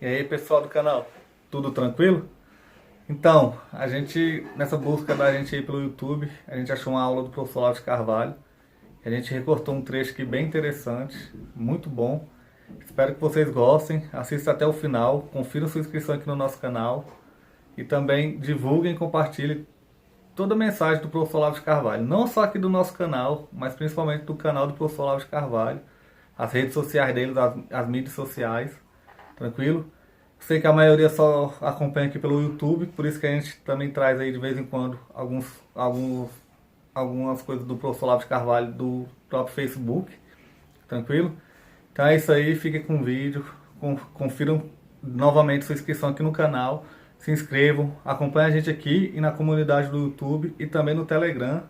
E aí, pessoal do canal, tudo tranquilo? Então, nessa busca da gente aí pelo YouTube, a gente achou uma aula do professor Olavo de Carvalho. A gente recortou um trecho aqui bem interessante, muito bom. Espero que vocês gostem, assistam até o final, confiram sua inscrição aqui no nosso canal e também divulguem e compartilhem toda a mensagem do professor Olavo de Carvalho. Não só aqui do nosso canal, mas principalmente do canal do professor Olavo de Carvalho, as redes sociais dele, as mídias sociais. Tranquilo? Sei que a maioria só acompanha aqui pelo YouTube, por isso que a gente também traz aí de vez em quando algumas coisas do professor Olavo de Carvalho do próprio Facebook. Tranquilo? Então é isso aí, fiquem com o vídeo, confiram novamente sua inscrição aqui no canal, se inscrevam, acompanhem a gente aqui e na comunidade do YouTube e também no Telegram.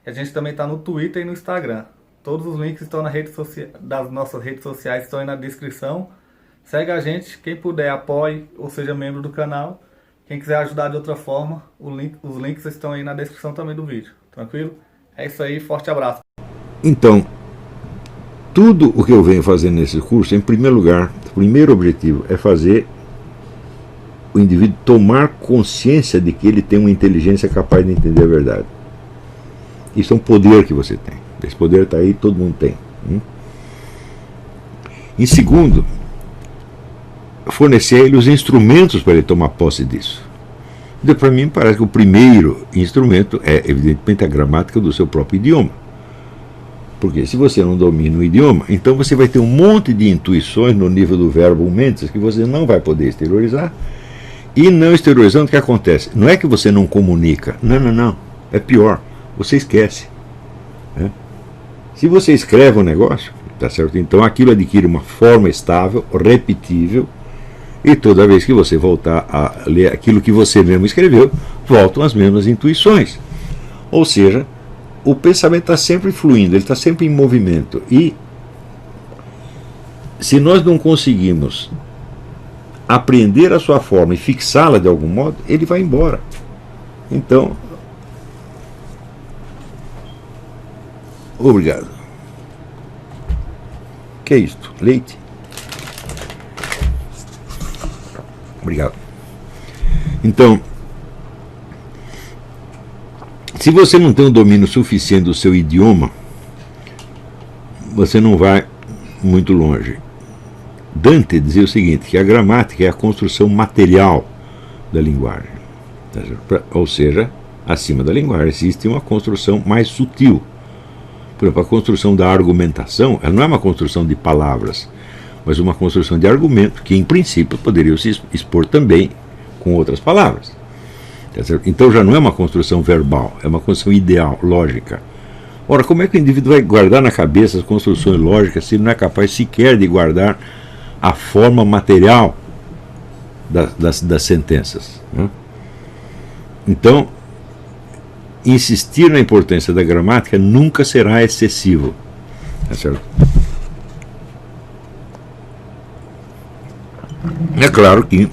E a gente também está no Twitter e no Instagram. Todos os links estão das nossas redes sociais, estão aí na descrição. Segue a gente, quem puder apoie ou seja membro do canal. Quem quiser ajudar de outra forma, os links estão aí na descrição também do vídeo. Tranquilo? É isso aí, forte abraço. Então, tudo o que eu venho fazendo nesse curso, em primeiro lugar, o primeiro objetivo é fazer o indivíduo tomar consciência de que ele tem uma inteligência capaz de entender a verdade. Isso é um poder que você tem. Esse poder está aí, todo mundo tem. Em segundo, fornecer a ele os instrumentos para ele tomar posse disso. Então, para mim, parece que o primeiro instrumento é, evidentemente, a gramática do seu próprio idioma. Porque se você não domina o idioma, então você vai ter um monte de intuições no nível do verbo mentes que você não vai poder exteriorizar. E não exteriorizando, o que acontece? Não é que você não comunica. Não. É pior. Você esquece. Se você escreve um negócio, tá certo? Então aquilo adquire uma forma estável, repetível, e toda vez que você voltar a ler aquilo que você mesmo escreveu, voltam as mesmas intuições. Ou seja, o pensamento está sempre fluindo, ele está sempre em movimento. E se nós não conseguimos apreender a sua forma e fixá-la de algum modo, ele vai embora. Então, obrigado. Que é isto? Leite? Obrigado. Então, se você não tem um domínio suficiente do seu idioma, você não vai muito longe. Dante dizia o seguinte, que a gramática é a construção material da linguagem. Ou seja, acima da linguagem existe uma construção mais sutil. Por exemplo, a construção da argumentação, ela não é uma construção de palavras, mas uma construção de argumento que, em princípio, poderia se expor também com outras palavras. Então já não é uma construção verbal, é uma construção ideal, lógica. Ora, como é que o indivíduo vai guardar na cabeça as construções lógicas se ele não é capaz sequer de guardar a forma material das sentenças? Então, insistir na importância da gramática nunca será excessivo. Tá certo? É claro que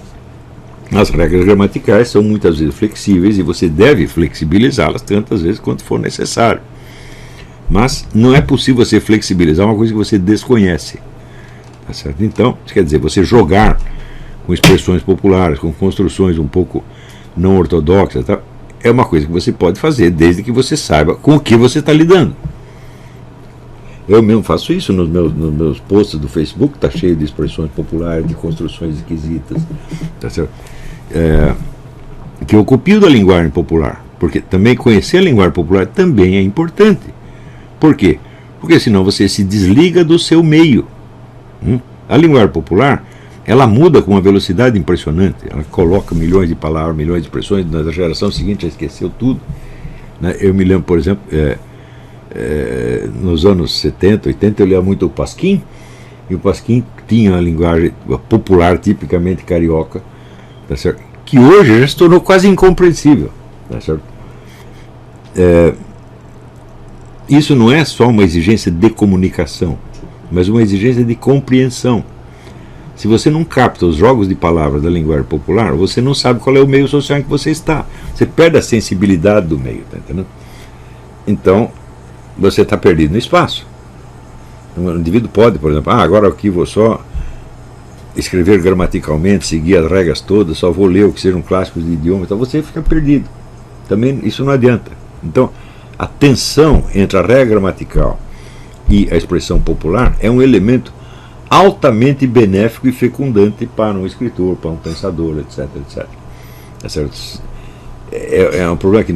as regras gramaticais são muitas vezes flexíveis e você deve flexibilizá-las tantas vezes quanto for necessário. Mas não é possível você flexibilizar uma coisa que você desconhece. Tá certo? Então, isso quer dizer, você jogar com expressões populares, com construções um pouco não ortodoxas, tá? É uma coisa que você pode fazer desde que você saiba com o que você está lidando. Eu mesmo faço isso nos meus posts do Facebook, está cheio de expressões populares, de construções esquisitas, tá certo? Que eu copio da linguagem popular, porque também conhecer a linguagem popular também é importante. Por quê? Porque senão você se desliga do seu meio. A linguagem popular, ela muda com uma velocidade impressionante. Ela coloca milhões de palavras, milhões de expressões. Na geração seguinte já esqueceu tudo. Eu me lembro, por exemplo, nos anos 70, 80, eu lia muito o Pasquim. E o Pasquim tinha uma linguagem popular, tipicamente carioca, tá certo? Que hoje já se tornou quase incompreensível. Tá certo? Isso não é só uma exigência de comunicação, mas uma exigência de compreensão. Se você não capta os jogos de palavras da linguagem popular, você não sabe qual é o meio social em que você está. Você perde a sensibilidade do meio, tá entendendo? Então, você está perdido no espaço. O indivíduo pode, por exemplo, agora aqui vou só escrever gramaticalmente, seguir as regras todas, só vou ler o que sejam clássicos de idioma, então você fica perdido. Também isso não adianta. Então, a tensão entre a regra gramatical e a expressão popular é um elemento altamente benéfico e fecundante para um escritor, para um pensador, etc, etc. É certo? É um problema que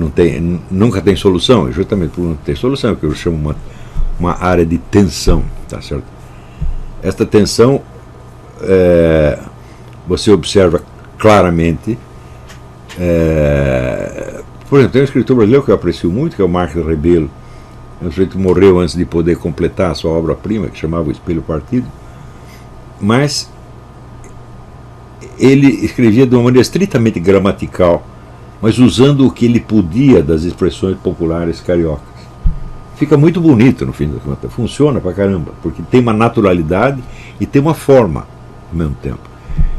nunca tem solução, justamente por não ter solução, é o que eu chamo uma área de tensão, tá certo? Esta tensão você observa claramente. Por exemplo, tem um escritor brasileiro que eu aprecio muito, que é o Marcos Rebelo. Um sujeito que morreu antes de poder completar a sua obra-prima, que chamava O Espelho Partido, mas ele escrevia de uma maneira estritamente gramatical, mas usando o que ele podia das expressões populares cariocas. Fica muito bonito no fim das contas, funciona pra caramba, porque tem uma naturalidade e tem uma forma ao mesmo tempo.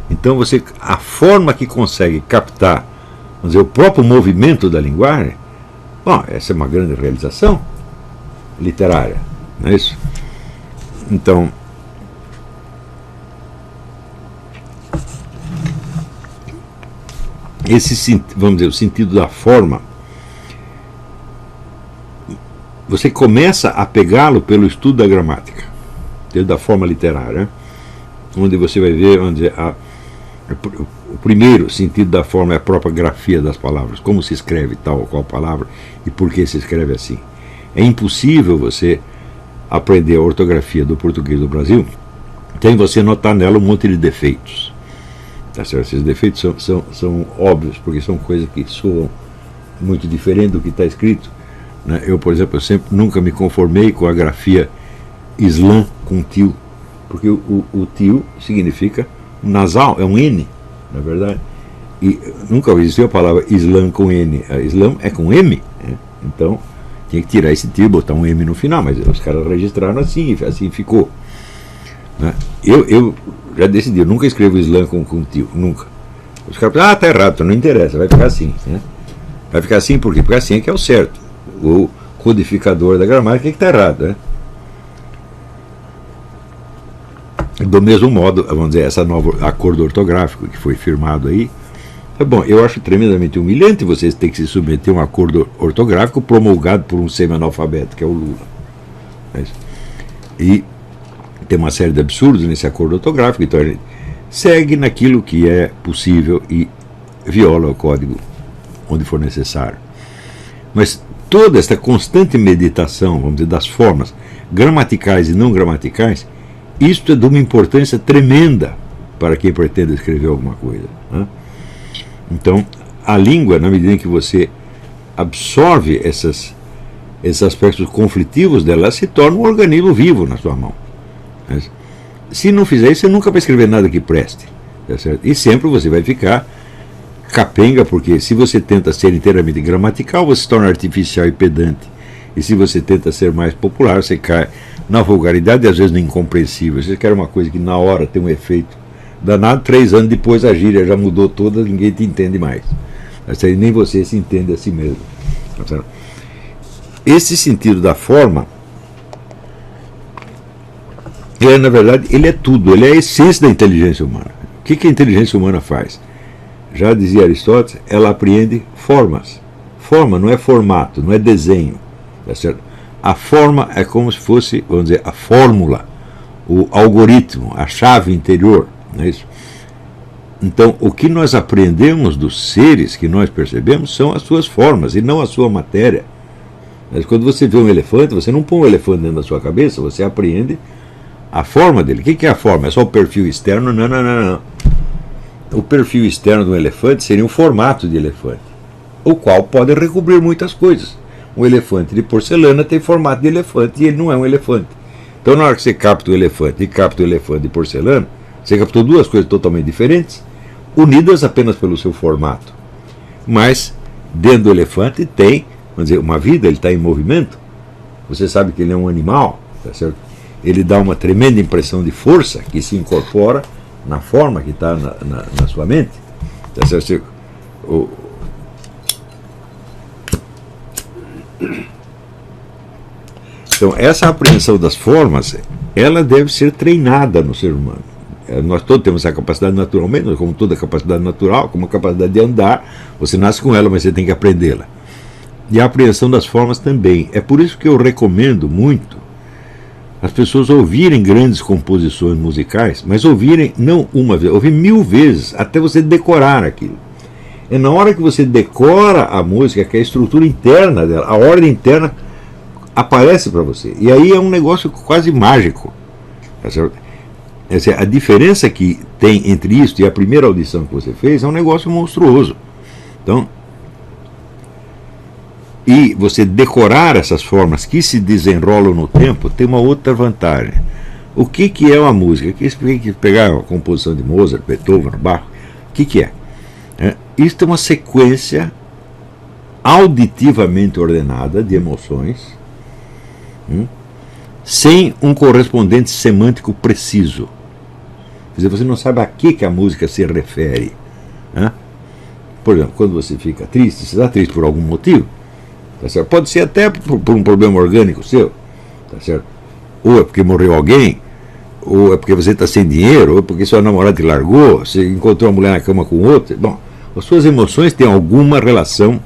Então a forma que consegue captar, vamos dizer, o próprio movimento da linguagem, bom, essa é uma grande realização literária, não é isso? Então, vamos dizer, o sentido da forma, você começa a pegá-lo pelo estudo da gramática, da forma literária, né? Onde você vai ver, vamos dizer, o primeiro sentido da forma é a própria grafia das palavras, como se escreve tal ou qual palavra e por que se escreve assim. É impossível você aprender a ortografia do português do Brasil sem você notar nela um monte de defeitos. Tá certo? Esses defeitos são óbvios, porque são coisas que soam muito diferente do que está escrito. Né? Eu, por exemplo, nunca me conformei com a grafia Islã com tio, porque o tio significa nasal, é um N, na verdade. E nunca existiu a palavra Islã com N. A Islã é com M, né? Então tinha que tirar esse tio e botar um M no final, mas os caras registraram assim ficou. Né? Eu já decidi, eu nunca escrevo Islã com tio, nunca. Os caras falam, tá errado, não interessa, vai ficar assim. Né? Vai ficar assim por quê? Porque assim é que é o certo. O codificador da gramática é que está errado. Né? Do mesmo modo, vamos dizer, essa nova acordo ortográfico que foi firmado aí, bom, eu acho tremendamente humilhante vocês terem que se submeter a um acordo ortográfico promulgado por um semi-analfabeto, que é o Lula. E tem uma série de absurdos nesse acordo ortográfico, então ele segue naquilo que é possível e viola o código onde for necessário. Mas toda esta constante meditação, vamos dizer, das formas gramaticais e não gramaticais, isto é de uma importância tremenda para quem pretende escrever alguma coisa. Né? Então, a língua, na medida em que você absorve esses aspectos conflitivos dela, ela se torna um organismo vivo na sua mão. Mas, se não fizer isso, você nunca vai escrever nada que preste. Tá certo? E sempre você vai ficar capenga, porque se você tenta ser inteiramente gramatical, você se torna artificial e pedante. E se você tenta ser mais popular, você cai na vulgaridade e às vezes no incompreensível. Você quer uma coisa que na hora tem um efeito danado, 3 anos depois a gíria já mudou toda, ninguém te entende mais. Nem você se entende a si mesmo. Esse sentido da forma, na verdade, ele é tudo, ele é a essência da inteligência humana. O que a inteligência humana faz? Já dizia Aristóteles, ela apreende formas. Forma não é formato, não é desenho. Tá certo? A forma é como se fosse, vamos dizer, a fórmula, o algoritmo, a chave interior. Não é isso? Então, o que nós aprendemos dos seres que nós percebemos são as suas formas e não a sua matéria. Mas quando você vê um elefante, você não põe um elefante dentro da sua cabeça, você apreende a forma dele. O que é a forma? É só o perfil externo? Não. O perfil externo do elefante seria um formato de elefante, o qual pode recobrir muitas coisas. Um elefante de porcelana tem formato de elefante e ele não é um elefante. Então, na hora que você capta o elefante e capta o elefante de porcelana, você captou duas coisas totalmente diferentes, unidas apenas pelo seu formato. Mas, dentro do elefante tem, vamos dizer, uma vida, ele está em movimento. Você sabe que ele é um animal, tá certo? Ele dá uma tremenda impressão de força que se incorpora na forma que está na sua mente. Tá certo? Então, essa apreensão das formas, ela deve ser treinada no ser humano. Nós todos temos essa capacidade naturalmente, como toda capacidade natural, como a capacidade de andar, você nasce com ela, mas você tem que aprendê-la. E a apreensão das formas também. É por isso que eu recomendo muito as pessoas ouvirem grandes composições musicais, mas ouvirem não uma vez, ouvir 1000 vezes, até você decorar aquilo. É na hora que você decora a música que a estrutura interna dela, a ordem interna, aparece para você. E aí é um negócio quase mágico. Tá certo? A diferença que tem entre isso e a primeira audição que você fez é um negócio monstruoso. Então, e você decorar essas formas que se desenrolam no tempo tem uma outra vantagem. O que é uma música? Que pegar a composição de Mozart, Beethoven, Bach, o que é? Isto é uma sequência auditivamente ordenada de emoções, sem um correspondente semântico preciso. Quer dizer, você não sabe a que a música se refere. Por exemplo, quando você fica triste, você está triste por algum motivo. Tá certo? Pode ser até por um problema orgânico seu, tá certo? Ou é porque morreu alguém, ou é porque você está sem dinheiro, ou é porque sua namorada te largou, você encontrou uma mulher na cama com outra. Bom, as suas emoções têm alguma relação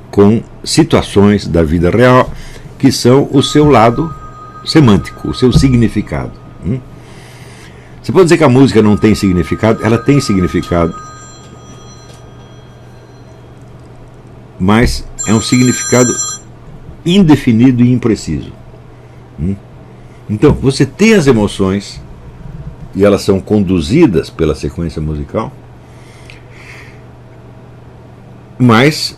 com situações da vida real que são o seu lado semântico, o seu significado. Você pode dizer que a música não tem significado, ela tem significado, mas é um significado indefinido e impreciso. Então, você tem as emoções e elas são conduzidas pela sequência musical, mas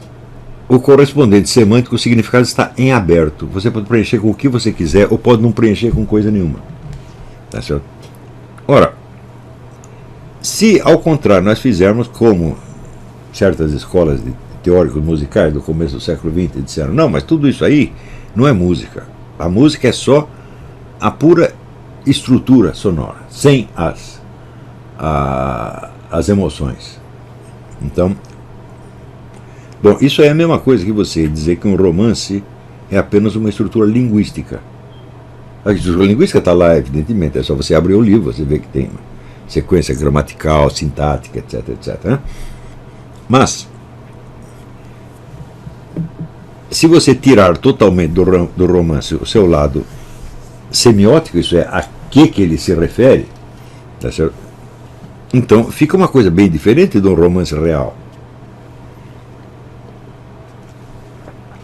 o correspondente semântico, o significado está em aberto. Você pode preencher com o que você quiser ou pode não preencher com coisa nenhuma. Tá certo? Ora, se ao contrário nós fizermos como certas escolas de teóricos musicais do começo do século XX disseram, não, mas tudo isso aí não é música. A música é só a pura estrutura sonora, sem as emoções. Então, bom, isso é a mesma coisa que você dizer que um romance é apenas uma estrutura linguística. A estrutura linguística está lá, evidentemente, é só você abrir o livro, você vê que tem uma sequência gramatical, sintática, etc, etc. Mas se você tirar totalmente do romance o seu lado semiótico, isso é, a que ele se refere, tá certo? Então fica uma coisa bem diferente de um romance real.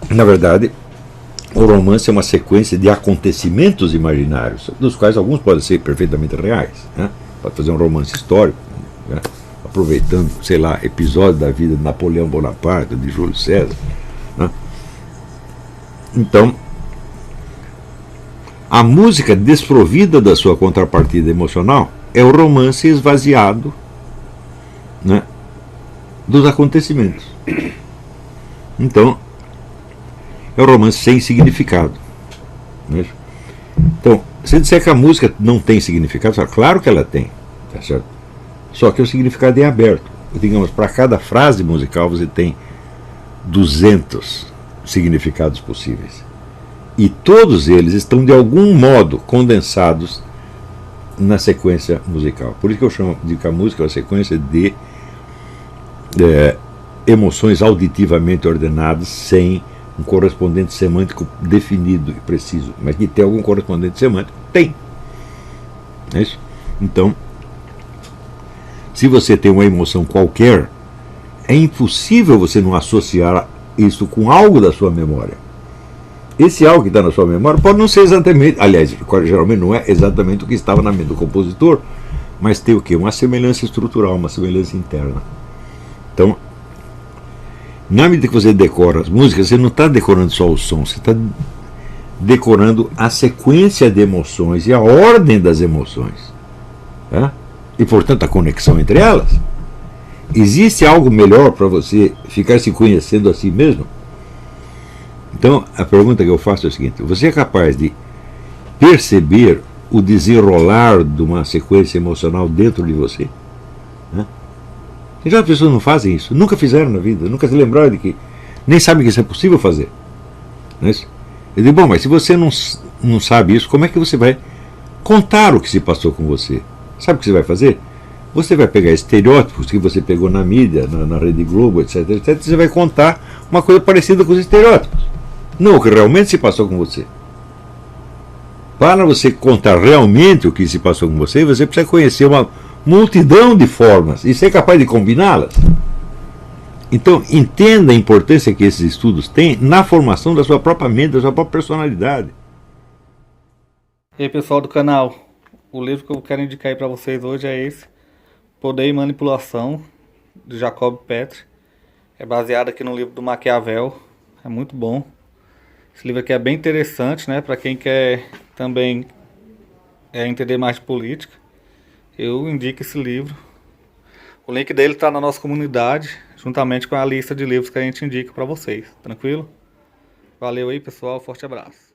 Na verdade, o romance é uma sequência de acontecimentos imaginários, dos quais alguns podem ser perfeitamente reais. Pode fazer um romance histórico, aproveitando, sei lá, episódios da vida de Napoleão Bonaparte, de Júlio César. Então, a música desprovida da sua contrapartida emocional é o romance esvaziado, dos acontecimentos. Então, é o romance sem significado. Então, se disser que a música não tem significado, claro que ela tem, tá certo? Só que o significado é aberto. Digamos, para cada frase musical você tem 200 significados possíveis. E todos eles estão de algum modo condensados na sequência musical. Por isso que eu chamo de que a música é uma sequência de emoções auditivamente ordenadas sem um correspondente semântico definido e preciso. Mas que tem algum correspondente semântico? Tem. É isso? Então, se você tem uma emoção qualquer, é impossível você não associar isso com algo da sua memória. Esse algo que está na sua memória pode não ser exatamente, aliás, geralmente não é exatamente o que estava na mente do compositor, mas tem o quê? Uma semelhança estrutural, uma semelhança interna. Então, na medida que você decora as músicas, você não está decorando só o som, você está decorando a sequência de emoções e a ordem das emoções. E, portanto, a conexão entre elas. Existe algo melhor para você ficar se conhecendo a si mesmo? Então, a pergunta que eu faço é a seguinte: você é capaz de perceber o desenrolar de uma sequência emocional dentro de você? Já as pessoas não fazem isso, nunca fizeram na vida, nunca se lembraram de que, nem sabem que isso é possível fazer. Não é isso? Eu digo, bom, mas se você não sabe isso, como é que você vai contar o que se passou com você? Sabe o que você vai fazer? Você vai pegar estereótipos que você pegou na mídia, na Rede Globo, etc, etc, e você vai contar uma coisa parecida com os estereótipos. Não o que realmente se passou com você. Para você contar realmente o que se passou com você, você precisa conhecer uma multidão de formas e ser capaz de combiná-las. Então, entenda a importância que esses estudos têm na formação da sua própria mente, da sua própria personalidade. E aí, pessoal do canal, o livro que eu quero indicar aí para vocês hoje é esse, Poder e Manipulação, de Jacob Petri. É baseado aqui no livro do Maquiavel, é muito bom. Esse livro aqui é bem interessante, né, para quem quer também entender mais de política. Eu indico esse livro. O link dele está na nossa comunidade, juntamente com a lista de livros que a gente indica para vocês. Tranquilo? Valeu aí, pessoal. Forte abraço.